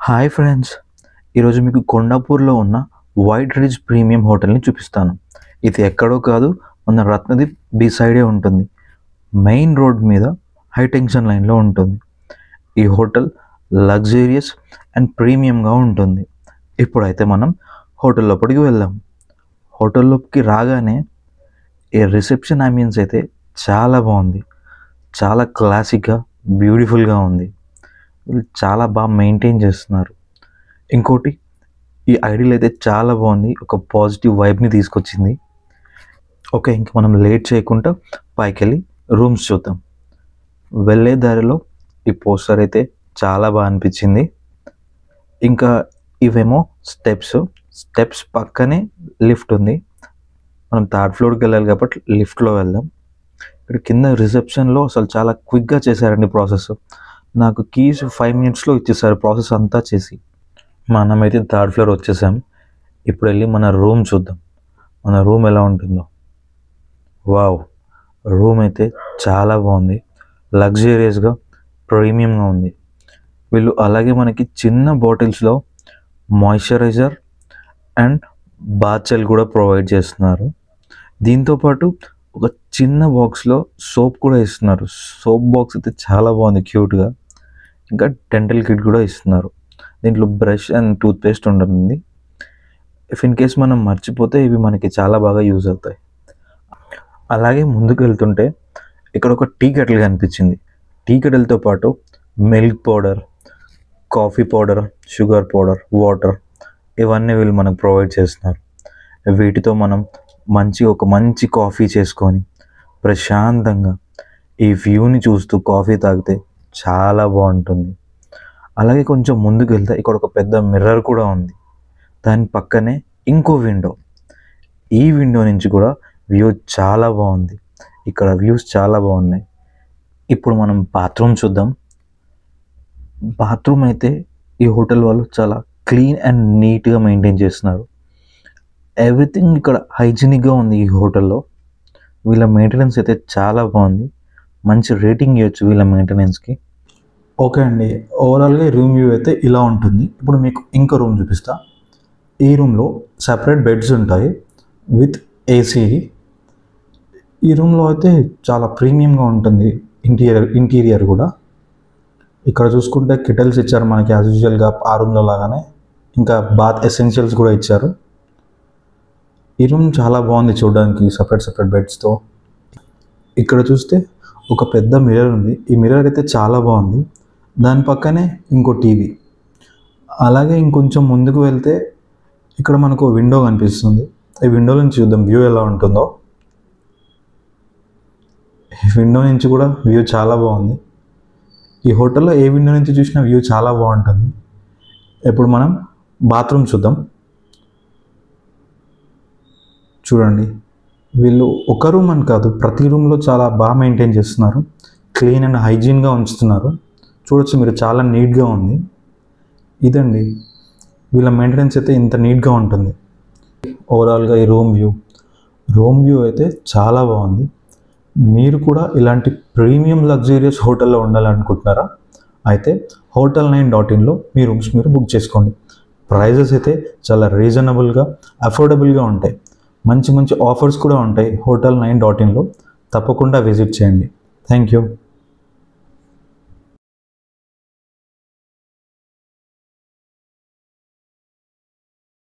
Hi friends, ఈరోజు మీకు కొండాపూర్లో ఉన్న వైట్ రిజ్ ప్రీమియం హోటల్ని చూపిస్తాను. ఇది ఎక్కడో కాదు, మన రత్నదీప్ బీ సైడే ఉంటుంది. మెయిన్ రోడ్ మీద హై టెన్షన్ లైన్లో ఉంటుంది. ఈ హోటల్ లగ్జూరియస్ అండ్ ప్రీమియంగా ఉంటుంది. ఇప్పుడైతే మనం హోటల్ లోపలికి వెళ్దాం. హోటల్లోకి రాగానే ఈ రిసెప్షన్ అంబియన్స్ అయితే చాలా బాగుంది. చాలా క్లాసిక్గా బ్యూటిఫుల్గా ఉంది. వీళ్ళు చాలా బాగా మెయింటైన్ చేస్తున్నారు. ఇంకోటి, ఈ ఐడియల్ అయితే చాలా బాగుంది, ఒక పాజిటివ్ వైబ్ని తీసుకొచ్చింది. ఓకే, ఇంక మనం లేట్ చేయకుండా పైకి వెళ్ళి రూమ్స్ చూద్దాం. వెళ్ళే దారిలో ఈ పోస్టర్ అయితే చాలా బాగా అనిపించింది. ఇంకా ఇవేమో స్టెప్స్ పక్కనే లిఫ్ట్ ఉంది. మనం థర్డ్ ఫ్లోర్కి వెళ్ళాలి కాబట్టి లిఫ్ట్లో వెళ్దాం. ఇక్కడ కింద రిసెప్షన్లో అసలు చాలా క్విక్గా చేశారండి ప్రాసెస్. నాకు కీస్ 5 minutesలో ఇచ్చేసారు ప్రాసెస్ అంతా చేసి. మనమైతే థర్డ్ ఫ్లోర్ వచ్చేసాం. ఇప్పుడు వెళ్ళి మన రూమ్ చూద్దాం, మన రూమ్ ఎలా ఉంటుందో. వావ్, రూమ్ అయితే చాలా బాగుంది, లగ్జూరియస్గా ప్రీమియంగా ఉంది. వీళ్ళు అలాగే మనకి చిన్న బాటిల్స్లో మాయిశ్చరైజర్ అండ్ బాత్ జెల్ కూడా ప్రొవైడ్ చేస్తున్నారు. దీంతోపాటు ఒక చిన్న బాక్స్లో సోప్ కూడా ఇస్తున్నారు. సోప్ బాక్స్ అయితే చాలా బాగుంది, క్యూట్గా. ఇంకా డెంటల్ కిట్ కూడా ఇస్తున్నారు. దీంట్లో బ్రష్ అండ్ టూత్పేస్ట్ ఉంటుంది. ఇఫ్ ఇన్ కేస్ మనం మర్చిపోతే ఇవి మనకి చాలా బాగా యూజ్ అవుతాయి. అలాగే ముందుకు వెళ్తుంటే ఇక్కడ ఒక టీ కెటిల్ కనిపించింది. టీ కెటిల్తో పాటు milk powder, coffee powder, sugar powder, water ఇవన్నీ వీళ్ళు మనకు ప్రొవైడ్ చేస్తున్నారు. వీటితో మనం ఒక మంచి కాఫీ చేసుకొని ప్రశాంతంగా ఈ వ్యూని చూస్తూ కాఫీ తాగితే చాలా బాగుంటుంది. అలాగే కొంచెం ముందుకు వెళ్తే ఇక్కడ ఒక పెద్ద మిర్రర్ కూడా ఉంది. దాని పక్కనే ఇంకో విండో. ఈ విండో నుంచి కూడా వ్యూ చాలా బాగుంది. ఇక్కడ వ్యూస్ చాలా బాగున్నాయి. ఇప్పుడు మనం బాత్రూమ్ చూద్దాం. బాత్రూమ్ అయితే ఈ హోటల్ వాళ్ళు చాలా క్లీన్ అండ్ నీట్గా మెయింటైన్ చేస్తున్నారు. ఎవ్రీథింగ్ ఇక్కడ హైజీనిక్గా ఉంది. ఈ హోటల్లో వీళ్ళ మెయింటెనెన్స్ అయితే చాలా బాగుంది. మంచి రేటింగ్ ఇవ్వచ్చు వీళ్ళ మెయింటెనెన్స్కి. ఓకే అండి, ఓవరాల్గా రూమ్ వ్యూ అయితే ఇలా ఉంటుంది. ఇప్పుడు మీకు ఇంకో రూమ్ చూపిస్తా. ఈ రూమ్లో సపరేట్ బెడ్స్ ఉంటాయి విత్ ఏసీ. ఈ రూమ్లో అయితే చాలా ప్రీమియంగా ఉంటుంది ఇంటీరియర్ కూడా. ఇక్కడ చూసుకుంటే కిటల్స్ ఇచ్చారు మనకి యాజ్ యూజువల్గా ఆ రూమ్లో లాగానే. ఇంకా బాత్ ఎసెన్షియల్స్ కూడా ఇచ్చారు. ఈ రూమ్ చాలా బాగుంది చూడడానికి, సపరేట్ బెడ్స్తో. ఇక్కడ చూస్తే ఒక పెద్ద మిర్రర్ ఉంది. ఈ మిర్రర్ అయితే చాలా బాగుంది. దాని పక్కనే ఇంకో టీవీ. అలాగే ఇంకొంచెం ముందుకు వెళ్తే ఇక్కడ మనకు విండో కనిపిస్తుంది. ఈ విండో నుంచి చూద్దాం వ్యూ ఎలా ఉంటుందో. ఈ విండో నుంచి కూడా వ్యూ చాలా బాగుంది. ఈ హోటల్లో ఏ విండో నుంచి చూసినా వ్యూ చాలా బాగుంటుంది. ఇప్పుడు మనం బాత్రూమ్ చూద్దాం. చూడండి, వీళ్ళు ఒక రూమ్ అని కాదు, ప్రతి రూమ్లో చాలా బాగా మెయింటైన్ చేస్తున్నారు. క్లీన్ అండ్ హైజీన్గా ఉంచుతున్నారు. చూడొచ్చు మీరు, చాలా నీట్గా ఉంది. ఇదండి వీళ్ళ మెయింటెనెన్స్ అయితే ఇంత నీట్గా ఉంటుంది. ఓవరాల్గా ఈ రూమ్ వ్యూ అయితే చాలా బాగుంది. మీరు కూడా ఇలాంటి ప్రీమియం లగ్జూరియస్ హోటల్లో ఉండాలనుకుంటున్నారా? అయితే hotel9.inలో మీ రూమ్స్ మీరు బుక్ చేసుకోండి. ప్రైజెస్ అయితే చాలా రీజనబుల్గా, అఫోర్డబుల్గా ఉంటాయి. మంచి ఆఫర్స్ కూడా ఉంటాయి hotel9.inలో. తప్పకుండా విజిట్ చేయండి. Thank you.